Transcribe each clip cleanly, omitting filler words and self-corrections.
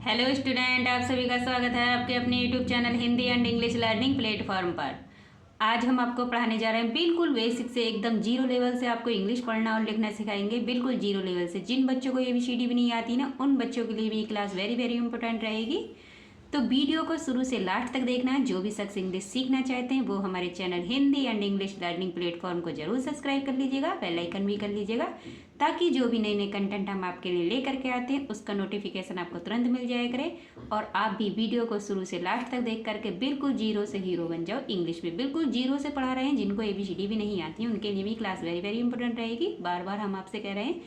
Hello student, आप सभी का स्वागत है आपके अपने YouTube channel Hindi and English learning platform पर। आज हम आपको पढ़ाने जा रहे हैं बिल्कुल बेसिक से एकदम जीरो लेवल से आपको इंग्लिश पढ़ना और लिखना सिखाएंगे। बिल्कुल जीरो लेवल से जिन बच्चों को ABCD भी नहीं आती ना, उन बच्चों के लिए भी ये क्लास वेरी वेरी इंपॉर्टेंट रहेगी। तो वीडियो को शुरू से लास्ट तक देखना है। जो भी शख्स इंग्लिश सीखना चाहते हैं वो हमारे channel Hindi and English learning platform को जरूर सब्सक्राइब कर लीजिएगा, बेल आइकन भी कर लीजिएगा, ताकि जो भी नए नए कंटेंट हम आपके लिए लेकर के आते हैं उसका नोटिफिकेशन आपको तुरंत मिल जाया करे। और आप भी वीडियो को शुरू से लास्ट तक देख करके बिल्कुल जीरो से हीरो बन जाओ। इंग्लिश में बिल्कुल जीरो से पढ़ा रहे हैं। जिनको ABCD भी नहीं आती उनके लिए भी क्लास वेरी वेरी इंपॉर्टेंट रहेगी। बार बार हम आपसे कह रहे हैं,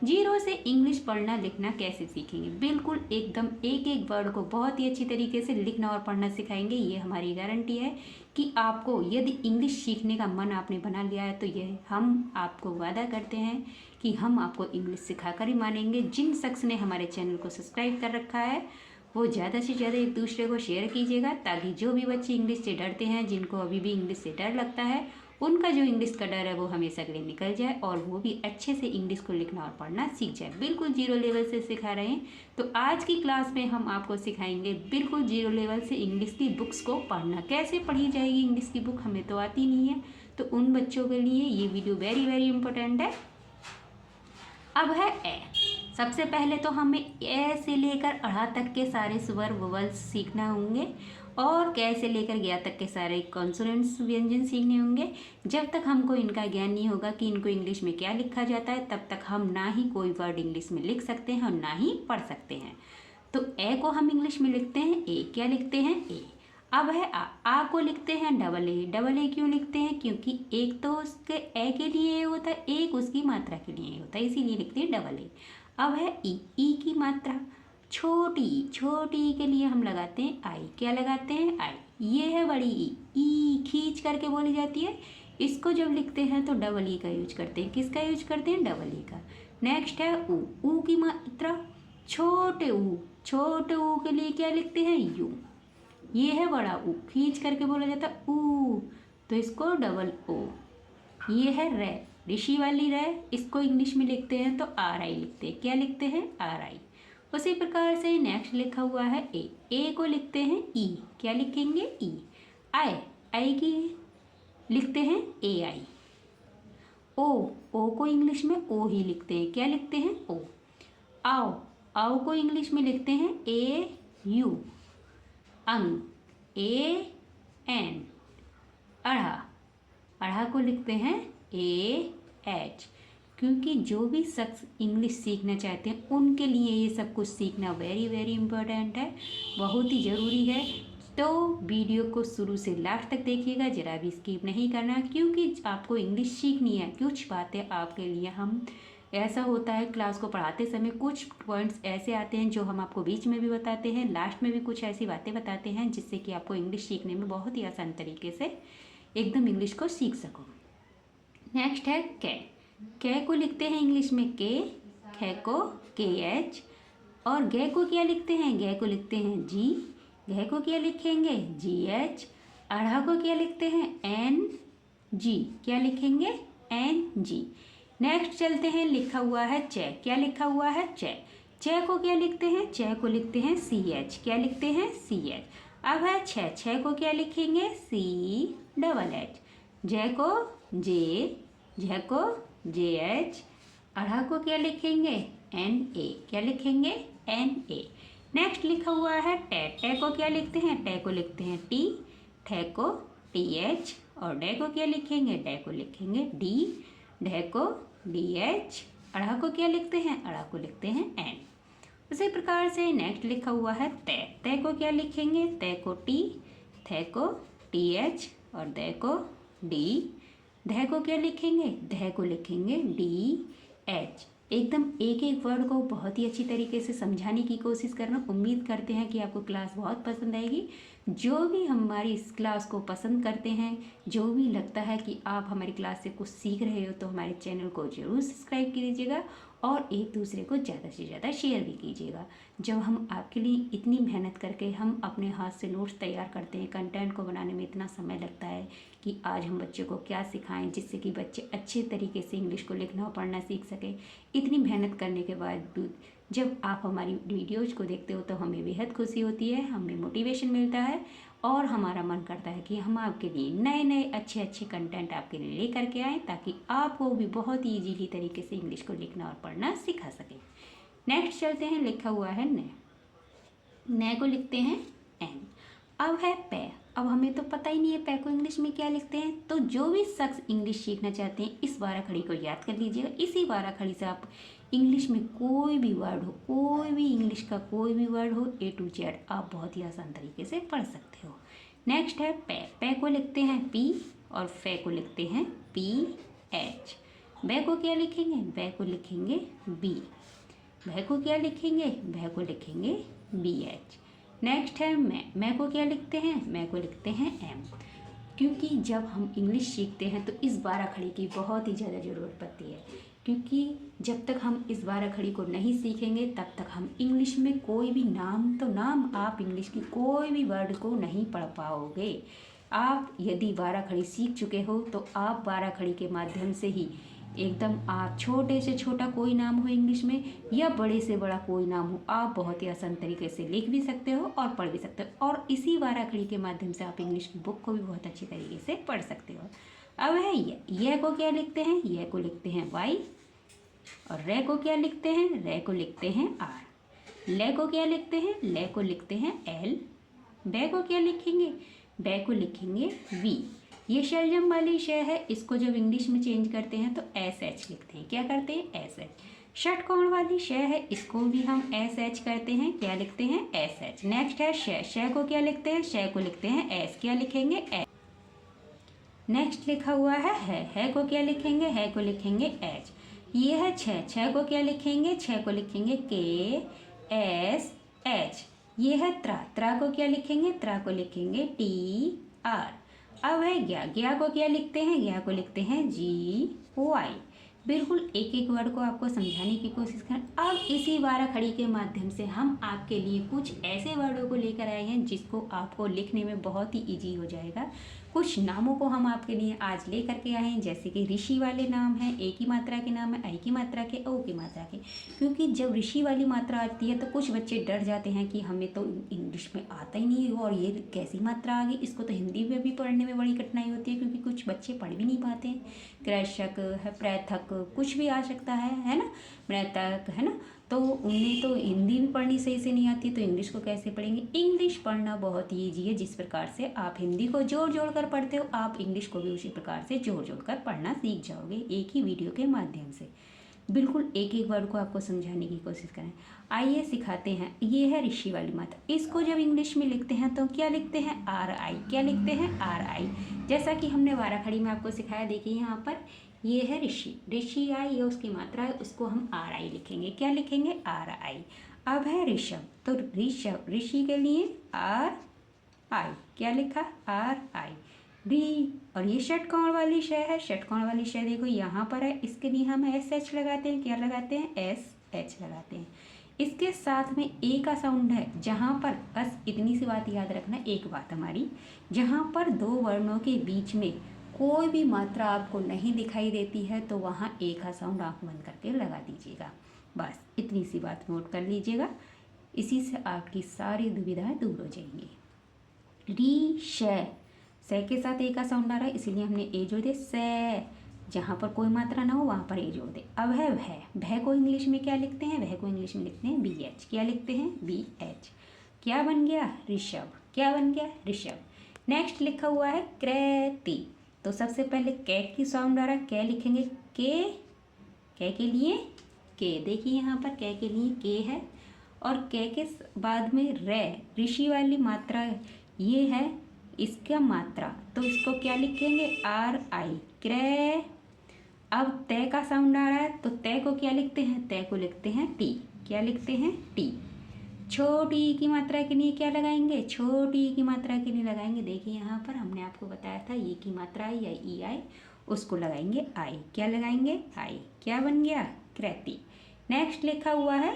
जीरो से इंग्लिश पढ़ना लिखना कैसे सीखेंगे। बिल्कुल एकदम एक एक वर्ड को बहुत ही अच्छी तरीके से लिखना और पढ़ना सिखाएंगे। ये हमारी गारंटी है कि आपको यदि इंग्लिश सीखने का मन आपने बना लिया है तो ये हम आपको वादा करते हैं कि हम आपको इंग्लिश सिखाकर ही मानेंगे। जिन शख्स ने हमारे चैनल को सब्सक्राइब कर रखा है वो ज़्यादा से ज़्यादा एक दूसरे को शेयर कीजिएगा, ताकि जो भी बच्चे इंग्लिश से डरते हैं, जिनको अभी भी इंग्लिश से डर लगता है, उनका जो इंग्लिश का डर है वो हमेशा के लिए निकल जाए और वो भी अच्छे से इंग्लिश को लिखना और पढ़ना सीख जाए। बिल्कुल जीरो लेवल से सिखा रहे हैं। तो आज की क्लास में हम आपको सिखाएंगे बिल्कुल जीरो लेवल से इंग्लिश की बुक्स को पढ़ना। कैसे पढ़ी जाएगी इंग्लिश की बुक, हमें तो आती नहीं है, तो उन बच्चों के लिए ये वीडियो वेरी वेरी इंपॉर्टेंट है। अब है ए। सबसे पहले तो हमें ए से लेकर अढ़ा तक के सारे स्वर वोवेल्स सीखना होंगे और कै से लेकर गया तक के सारे कॉन्सोनेंट्स व्यंजन सीखने होंगे। जब तक हमको इनका ज्ञान नहीं होगा कि इनको इंग्लिश में क्या लिखा जाता है, तब तक हम ना ही कोई वर्ड इंग्लिश में लिख सकते हैं और ना ही पढ़ सकते हैं। तो ए को हम इंग्लिश में लिखते हैं ए। क्या लिखते हैं? ए। अब है आ को लिखते हैं डबल ए। डबल ए क्यों लिखते हैं? क्योंकि एक तो उसके ए के लिए ए होता है, एक उसकी मात्रा के लिए ए होता है, इसीलिए लिखते हैं डबल ए। अब है ई की मात्रा छोटी, छोटी के लिए हम लगाते हैं आई। क्या लगाते हैं? आई। ये है बड़ी ई खींच करके बोली जाती है। इसको जब लिखते हैं तो डबल ई का यूज करते हैं। किसका यूज करते हैं? डबल ई का। नेक्स्ट है ऊ की मात्रा छोटे ऊ। छोटे ऊ के लिए क्या लिखते हैं? यू। ये है बड़ा ऊ, खींच करके बोला जाता है ऊ, तो इसको डबल ओ। ये है रे, ऋषि वाली रे, इसको इंग्लिश में लिखते हैं तो आर आई लिखते हैं। क्या लिखते हैं? आर आई। उसी प्रकार से नेक्स्ट लिखा हुआ है ए। ए को लिखते हैं ई। क्या लिखेंगे? ई। आई। आई की लिखते हैं ए आई। ओ को इंग्लिश में ओ ही लिखते हैं। क्या लिखते हैं? ओ। आओ। आओ को इंग्लिश में लिखते हैं ए यू। अंग ए एन। अढ़ा। अढ़ा को लिखते हैं ए एच। क्योंकि जो भी शख्स इंग्लिश सीखना चाहते हैं उनके लिए ये सब कुछ सीखना वेरी वेरी इम्पोर्टेंट है, बहुत ही ज़रूरी है। तो वीडियो को शुरू से लास्ट तक देखिएगा, ज़रा भी स्किप नहीं करना, क्योंकि आपको इंग्लिश सीखनी है। कुछ बातें आपके लिए हम ऐसा होता है क्लास को पढ़ाते समय कुछ पॉइंट्स ऐसे आते हैं जो हम आपको बीच में भी बताते हैं, लास्ट में भी कुछ ऐसी बातें बताते हैं जिससे कि आपको इंग्लिश सीखने में बहुत ही आसान तरीके से एकदम इंग्लिश को सीख सको। नेक्स्ट है कै। कै को लिखते हैं इंग्लिश में के। खे को के एच। और गे को क्या लिखते हैं? गे को लिखते हैं जी। घे को क्या लिखेंगे? जी एच। अढ़ा को क्या लिखते हैं? N G. क्या लिखेंगे? N G. नेक्स्ट चलते हैं, लिखा हुआ है चे। क्या लिखा हुआ है? चे। चे को क्या लिखते हैं? चे को लिखते हैं सी एच। क्या लिखते हैं? C H. अब है छे। छे को क्या लिखेंगे? C double H. जे को जे। जे को जे एच। अढ़ा को क्या लिखेंगे? N A. क्या लिखेंगे? एन ए। नेक्स्ट लिखा हुआ है टे। टे को क्या लिखते हैं? टे को लिखते हैं टी। ठे को टी एच। और डे को क्या लिखेंगे? डे को लिखेंगे डी। ढे को डी एच। अढ़ा को क्या लिखते हैं? अढ़ा को लिखते हैं एन। उसी प्रकार से नेक्स्ट लिखा हुआ है ते। ते को क्या लिखेंगे? ते को टी। थे को टी एच। और दे को डी। धे को क्या लिखेंगे? धे को लिखेंगे डी एच। एकदम एक एक वर्ड को बहुत ही अच्छी तरीके से समझाने की कोशिश करना। उम्मीद करते हैं कि आपको क्लास बहुत पसंद आएगी। जो भी हमारी इस क्लास को पसंद करते हैं, जो भी लगता है कि आप हमारी क्लास से कुछ सीख रहे हो, तो हमारे चैनल को ज़रूर सब्सक्राइब कीजिएगा और एक दूसरे को ज़्यादा से ज़्यादा शेयर भी कीजिएगा। जब हम आपके लिए इतनी मेहनत करके हम अपने हाथ से नोट्स तैयार करते हैं, कंटेंट को बनाने में इतना समय लगता है कि आज हम बच्चे को क्या सिखाएं जिससे कि बच्चे अच्छे तरीके से इंग्लिश को लिखना और पढ़ना सीख सकें। इतनी मेहनत करने के बाद जब आप हमारी वीडियोज़ को देखते हो तो हमें बेहद खुशी होती है, हमें मोटिवेशन मिलता है और हमारा मन करता है कि हम आपके लिए नए नए अच्छे अच्छे कंटेंट आपके लिए लेकर के आएँ, ताकि आपको भी बहुत ही ईजीली तरीके से इंग्लिश को लिखना और पढ़ना सिखा सकें। नेक्स्ट चलते हैं, लिखा हुआ है न। न को लिखते हैं एन। अब है पे। अब हमें तो पता ही नहीं है पे को इंग्लिश में क्या लिखते हैं, तो जो भी शख्स इंग्लिश सीखना चाहते हैं इस बारह खड़ी को याद कर लीजिएगा। इसी बारह खड़ी से आप इंग्लिश में कोई भी वर्ड हो, कोई भी इंग्लिश का कोई भी वर्ड हो, ए टू जेड आप बहुत ही आसान तरीके से पढ़ सकते हो। नेक्स्ट है पे। पे को लिखते हैं पी और फे को लिखते हैं पी एच। बे को क्या लिखेंगे, बे को लिखेंगे बी। भय को क्या लिखेंगे, भय को लिखेंगे बी एच। नेक्स्ट है मैं को क्या लिखते हैं, मैं को लिखते हैं एम। क्योंकि जब हम इंग्लिश सीखते हैं तो इस बारह खड़ी की बहुत ही ज़्यादा ज़रूरत पड़ती है, क्योंकि जब तक हम इस बारह खड़ी को नहीं सीखेंगे तब तक हम इंग्लिश में कोई भी नाम आप इंग्लिश की कोई भी वर्ड को नहीं पढ़ पाओगे। आप यदि बारह खड़ी सीख चुके हो तो आप बारह खड़ी के माध्यम से ही एकदम आप छोटे से छोटा कोई नाम हो इंग्लिश में या बड़े से बड़ा कोई नाम हो, आप बहुत ही आसान तरीके से लिख भी सकते हो और पढ़ भी सकते हो, और इसी बाराखड़ी के माध्यम से आप इंग्लिश की बुक को भी बहुत अच्छी तरीके से पढ़ सकते हो। अब है ये को क्या लिखते हैं, ये को लिखते हैं वाई, और रे को क्या लिखते हैं, रे को लिखते हैं आर। ले को क्या लिखते हैं, ले को लिखते हैं एल। बे को क्या लिखेंगे, बे को लिखेंगे वी। ये शलजम वाली शय है, इसको जब इंग्लिश में चेंज करते हैं तो एस एच लिखते हैं। क्या करते हैं, एस एच। षटकोण वाली शय है, इसको भी हम एस एच करते हैं। क्या लिखते हैं, एस एच। नेक्स्ट है शय। शय को क्या लिखते हैं, शय को लिखते हैं एस। क्या लिखेंगे, एस। नेक्स्ट लिखा हुआ है को क्या लिखेंगे, है को लिखेंगे एच। ये है छः। छः को क्या लिखेंगे, छः को लिखेंगे के एस एच। ये है त्रा। त्रा को क्या लिखेंगे, त्रा को लिखेंगे टी आर। अब है ज्ञा। ज्ञा को क्या लिखते हैं, ज्ञा को लिखते हैं जी वाई। बिल्कुल एक एक वर्ड को आपको समझाने की कोशिश करें। अब इसी बारह खड़ी के माध्यम से हम आपके लिए कुछ ऐसे वर्डों को लेकर आए हैं जिसको आपको लिखने में बहुत ही इजी हो जाएगा। कुछ नामों को हम आपके लिए आज ले करके आए हैं, जैसे कि ऋषि वाले नाम हैं, ए की मात्रा के नाम है, आई की मात्रा के, ओ की मात्रा के। क्योंकि जब ऋषि वाली मात्रा आती है तो कुछ बच्चे डर जाते हैं कि हमें तो इंग्लिश में आता ही नहीं है और ये कैसी मात्रा आ गई, इसको तो हिंदी में भी पढ़ने में बड़ी कठिनाई होती है, क्योंकि कुछ बच्चे पढ़ भी नहीं पाते हैं। कृषक है, प्रैथक, कुछ भी आ सकता है ना, मृतक, है ना। तो उन्हें तो हिंदी भी पढ़नी सही से नहीं आती, तो इंग्लिश को कैसे पढ़ेंगे। इंग्लिश पढ़ना बहुत ही ईजी है। जिस प्रकार से आप हिंदी को जोड़ जोड़ कर पढ़ते हो, आप इंग्लिश को भी उसी प्रकार से जोड़ जोड़ कर पढ़ना सीख जाओगे एक ही वीडियो के माध्यम से। बिल्कुल एक एक वर्ड को आपको समझाने की कोशिश करें। आइए सिखाते हैं। ये है ऋषि वाली मात्रा, इसको जब इंग्लिश में लिखते हैं तो क्या लिखते हैं, आर आई। क्या लिखते हैं, आर आई। जैसा कि हमने बाराखड़ी में आपको सिखाया, देखिए यहाँ पर ये है ऋषि। ऋषि आई, ये उसकी मात्रा है, उसको हम आर आई लिखेंगे। क्या लिखेंगे, आर आई। अब है ऋषभ, तो ऋषभ, ऋषि के लिए आर आई। क्या लिखा, आर आई री। और ये षटकोण वाली शय है। षटकोण वाली शय देखो यहाँ पर है, इसके लिए हम एस एच लगाते हैं। क्या लगाते हैं, एस एच लगाते हैं। इसके साथ में ए का साउंड है, जहाँ पर बस इतनी सी बात याद रखना, एक बात हमारी, जहाँ पर दो वर्णों के बीच में कोई भी मात्रा आपको नहीं दिखाई देती है तो वहाँ ए का साउंड आँख बंद करके लगा दीजिएगा। बस इतनी सी बात नोट कर लीजिएगा, इसी से आपकी सारी दुविधाएं दूर हो जाएंगी। री शय, से के साथ ए का साउंड आ रहा है, इसीलिए हमने ए जोड़ दे। से, जहाँ पर कोई मात्रा ना हो वहाँ पर ए जोड़ दे। अब है भय। भय को इंग्लिश में क्या लिखते हैं, भय को इंग्लिश में लिखते हैं बी एच। क्या लिखते हैं, बी एच। क्या बन गया, ऋषभ। क्या बन गया, ऋषभ। नेक्स्ट लिखा हुआ है कृति, तो सबसे पहले कै की साउंड आ रहा है, कै लिखेंगे के। कै के लिए के, देखिए यहाँ पर कै के लिए के है, और कै के बाद में रे, ऋषि वाली मात्रा ये है, इसका मात्रा, तो इसको क्या लिखेंगे, आर आई, क्रय। अब तय का साउंड आ रहा है, तो तय को क्या लिखते हैं, तय को लिखते हैं टी। क्या लिखते हैं, टी। छोटी की मात्रा के लिए क्या लगाएंगे, छोटी की मात्रा के लिए लगाएंगे, देखिए यहाँ पर हमने आपको बताया था, ये की मात्रा आई या ई आई, उसको लगाएंगे आई। क्या लगाएंगे, आई। क्या बन गया, कृति। नेक्स्ट लिखा हुआ है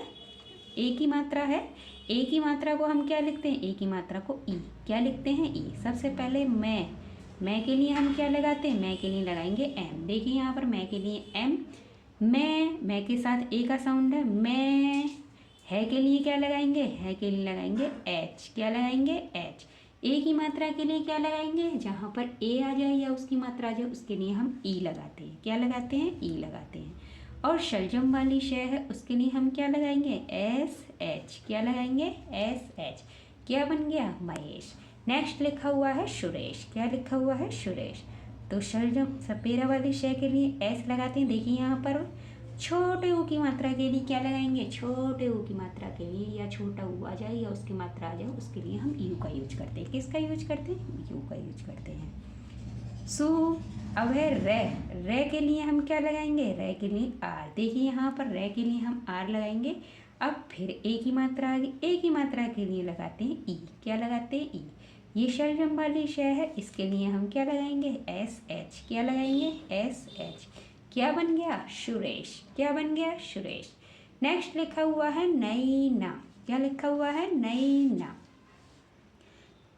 ए की मात्रा है, ए की मात्रा को हम क्या लिखते हैं, ए की मात्रा को ई। क्या लिखते हैं, ई। सबसे पहले मैं के लिए हम क्या लगाते हैं, मैं के लिए लगाएंगे एम। देखिए यहाँ पर मैं के लिए एम, मैं के साथ ए का साउंड है, मैं। है के लिए क्या लगाएंगे, है के लिए लगाएंगे एच, क्या लगाएंगे एच। ए की मात्रा के लिए क्या लगाएंगे, जहाँ पर ए आ जाए या उसकी मात्रा आ जाए उसके लिए हम ई लगाते हैं, क्या लगाते हैं, ई लगाते हैं। और शलजम वाली शय है उसके लिए हम क्या लगाएंगे, एस एच, क्या लगाएंगे एस एच। क्या बन गया, महेश। नेक्स्ट लिखा हुआ है सुरेश, क्या लिखा हुआ है, सुरेश। तो शलजम सपेरा वाली शय के लिए एस लगाते हैं। देखिए यहाँ पर छोटे ऊ की मात्रा के लिए क्या लगाएंगे, छोटे ऊ की मात्रा के लिए या छोटा ऊ आ जाए या उसकी मात्रा आ जाए उसके लिए हम यू का यूज करते हैं। किसका यूज करते हैं, यू का यूज करते हैं। सो अब है रे के लिए हम क्या लगाएंगे, रे के लिए आर। देखिए यहाँ पर रे के लिए हम आर लगाएंगे। अब फिर ए की मात्रा आ गई, ए की मात्रा के लिए लगाते हैं ई, क्या लगाते हैं ई। ये शलजम वाली शय है इसके लिए हम क्या लगाएंगे, एस एच, क्या लगाएंगे एस एच। क्या बन गया, सुरेश, क्या बन गया, सुरेश। नेक्स्ट लिखा हुआ है नैना, क्या लिखा हुआ है, नैना।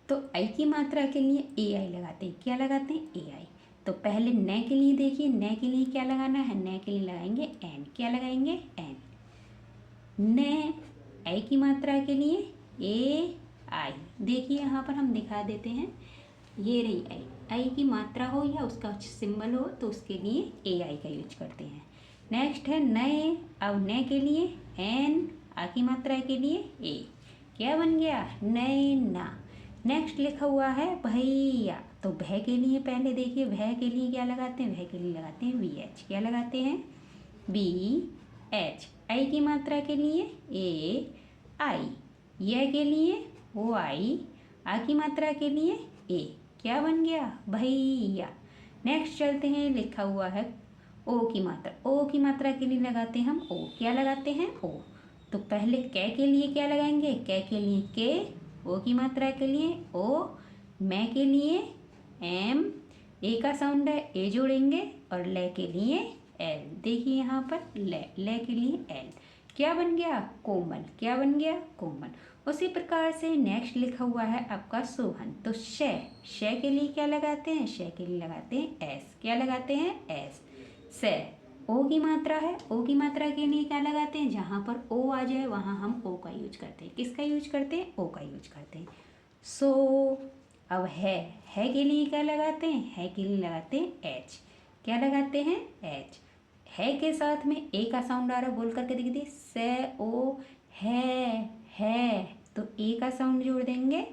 तो आई की मात्रा के लिए ए आई लगाते हैं, क्या लगाते हैं ए आई। तो पहले न के लिए देखिए, न के लिए क्या लगाना है, न के लिए लगाएंगे एन, क्या लगाएंगे एन। न आई की मात्रा के लिए ए आई। देखिए यहाँ पर हम दिखा देते हैं, ये रही आई, आई की मात्रा हो या उसका सिंबल हो तो उसके लिए ए आई का यूज करते हैं। नेक्स्ट है नए, अब न के लिए एन, आ की मात्रा के लिए ए, क्या बन गया, नैना। नेक्स्ट लिखा हुआ है भैया। तो भय के लिए पहले देखिए, भय के लिए क्या लगाते हैं, भय के लिए लगाते हैं वी एच, क्या लगाते हैं बी एच। आई की मात्रा के लिए ए आई, यह के लिए ओ आई, आ की मात्रा के लिए ए, क्या बन गया, भैया। नेक्स्ट चलते हैं, लिखा हुआ है ओ की मात्रा। ओ की मात्रा के लिए लगाते हैं हम ओ, क्या लगाते हैं ओ। तो पहले कै के लिए क्या लगाएंगे, कै के लिए के, ओ की मात्रा के लिए ओ, मैं के लिए एम, ए का साउंड है ए जोड़ेंगे, और ले के लिए एल। देखिए यहाँ पर ले के लिए एल, क्या बन गया, कोमल, क्या बन गया, कोमल। उसी प्रकार से नेक्स्ट लिखा हुआ है आपका सोहन। तो शय के लिए क्या लगाते हैं, शय के लिए लगाते हैं एस, क्या लगाते हैं एस, से। ओ की मात्रा है, ओ की मात्रा के लिए क्या लगाते हैं, जहाँ पर ओ आ जाए वहाँ हम ओ का यूज करते हैं। किसका यूज करते हैं, ओ का यूज करते हैं। सो अब है के लिए क्या लगाते हैं, है के लिए लगाते हैं एच, क्या लगाते हैं एच। है के साथ में ए का साउंड आ रहा है, बोल करके देखिए, से ओ है, तो ए का साउंड जोड़ देंगे।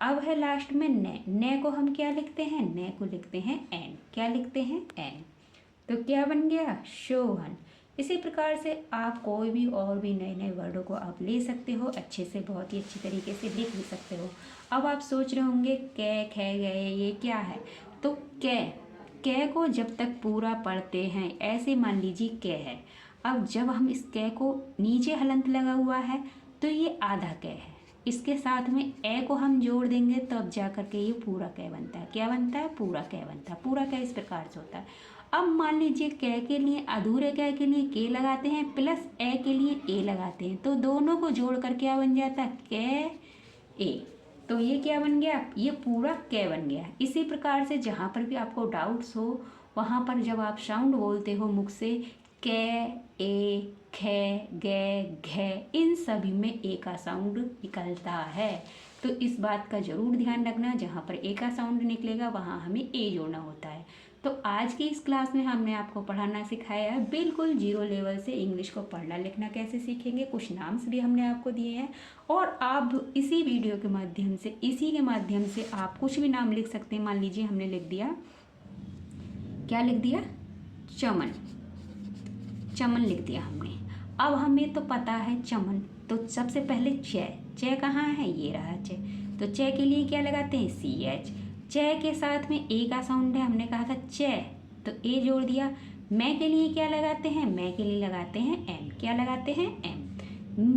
अब है लास्ट में न को हम क्या लिखते हैं, न को लिखते हैं एन, क्या लिखते हैं एन। तो क्या बन गया, शोहन। इसी प्रकार से आप कोई भी और भी नए नए वर्डों को आप ले सकते हो, अच्छे से, बहुत ही अच्छी तरीके से लिख भी सकते हो। अब आप सोच रहे होंगे कै खे गए ये क्या है। तो कै को जब तक पूरा पढ़ते हैं, ऐसे मान लीजिए कै है। अब जब हम इस कै को नीचे हलंत लगा हुआ है तो ये आधा कै है, इसके साथ में ए को हम जोड़ देंगे तब जा करके ये पूरा कै बनता है। क्या बनता है, पूरा कै बनता है। पूरा कै इस प्रकार से होता है। अब मान लीजिए कै के लिए, अधूरे कै के लिए के लगाते हैं प्लस ए के लिए ए लगाते हैं, तो दोनों को जोड़ कर क्या बन जाता है, कै ए। तो ये क्या बन गया, ये पूरा कै बन गया। इसी प्रकार से जहाँ पर भी आपको डाउट्स हो वहाँ पर जब आप साउंड बोलते हो मुख से, कै, ए, खे, गे, घे, इन सभी में ए का साउंड निकलता है। तो इस बात का जरूर ध्यान रखना, जहाँ पर ए का साउंड निकलेगा वहाँ हमें ए जोड़ना होता है। तो आज की इस क्लास में हमने आपको पढ़ाना सिखाया है, बिल्कुल जीरो लेवल से इंग्लिश को पढ़ना लिखना कैसे सीखेंगे। कुछ नाम्स भी हमने आपको दिए हैं, और आप इसी वीडियो के माध्यम से, इसी के माध्यम से आप कुछ भी नाम लिख सकते हैं। मान लीजिए हमने लिख दिया, क्या लिख दिया, चमन, चमन लिख दिया हमने। अब हमें तो पता है चमन, तो सबसे पहले चे कहाँ है, ये रहा चे। तो चे के लिए क्या लगाते हैं, सी एच। चे के साथ में ए का साउंड है, हमने कहा था चे, तो ए जोड़ दिया। मैं के लिए क्या लगाते हैं, मैं के लिए लगाते हैं एम, क्या लगाते हैं एम।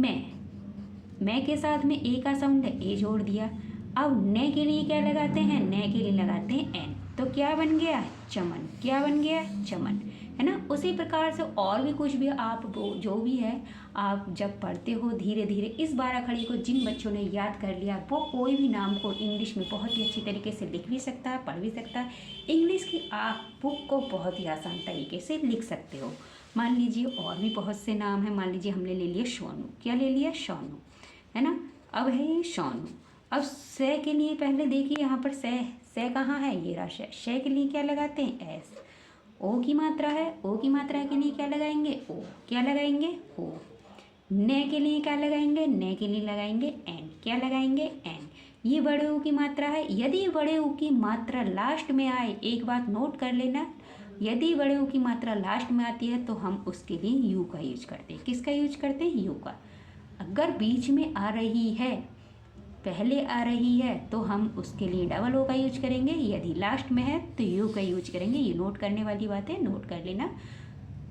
मैं के साथ में ए का साउंड है, ए जोड़ दिया। अब न के लिए क्या लगाते हैं, न के लिए लगाते हैं एन, तो क्या बन गया, चमन, क्या बन गया, चमन, है ना। उसी प्रकार से और भी कुछ भी आप जो भी है आप जब पढ़ते हो धीरे धीरे, इस 12 खड़ी को जिन बच्चों ने याद कर लिया वो कोई भी नाम को इंग्लिश में बहुत ही अच्छी तरीके से लिख भी सकता है, पढ़ भी सकता है। इंग्लिश की आप बुक को बहुत ही आसान तरीके से लिख सकते हो। मान लीजिए और भी बहुत से नाम हैं। मान लीजिए हमने ले लिया सोनू, क्या ले लिया? सोनू, है ना। अब है ये सोनू। अब से के लिए पहले देखिए यहाँ पर से कहाँ है? ये रहा से के लिए क्या लगाते हैं? एस। ओ की मात्रा है, ओ की मात्रा के लिए क्या लगाएंगे? ओ। क्या लगाएंगे? ओ। ने के लिए क्या लगाएंगे? ने के लिए लगाएंगे एन। क्या लगाएंगे? एन। ये बड़े ऊ की मात्रा है। यदि बड़े ऊ की मात्रा लास्ट में आए, एक बात नोट कर लेना, यदि बड़े ऊ की मात्रा लास्ट में आती है तो हम उसके लिए यू का यूज करते हैं। किसका यूज करते हैं? यू का। अगर बीच में आ रही है, पहले आ रही है, तो हम उसके लिए डबल ओ का यूज करेंगे। यदि लास्ट में है तो यू का यूज करेंगे। ये नोट करने वाली बात है, नोट कर लेना।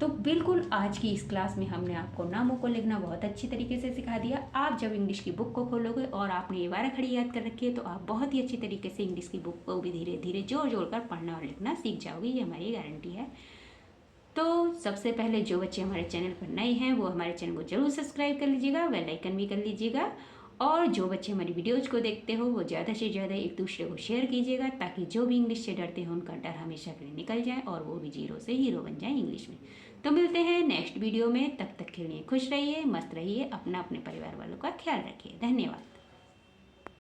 तो बिल्कुल आज की इस क्लास में हमने आपको नामों को लिखना बहुत अच्छी तरीके से सिखा दिया। आप जब इंग्लिश की बुक को खोलोगे और आपने ये 12 खड़ी याद कर रखी है तो आप बहुत ही अच्छी तरीके से इंग्लिश की बुक को भी धीरे धीरे जोड़ जोड़ कर पढ़ना और लिखना सीख जाओगे। ये हमारी गारंटी है। तो सबसे पहले जो बच्चे हमारे चैनल पर नए हैं वो हमारे चैनल को जरूर सब्सक्राइब कर लीजिएगा, बेल आइकन भी कर लीजिएगा। और जो बच्चे हमारी वीडियोज को देखते हो वो ज़्यादा से ज़्यादा एक दूसरे को शेयर कीजिएगा, ताकि जो भी इंग्लिश से डरते हैं उनका डर हमेशा के लिए निकल जाए और वो भी जीरो से हीरो बन जाए इंग्लिश में। तो मिलते हैं नेक्स्ट वीडियो में। तब तक के लिए खुश रहिए, मस्त रहिए, अपना अपने परिवार वालों का ख्याल रखिए। धन्यवाद।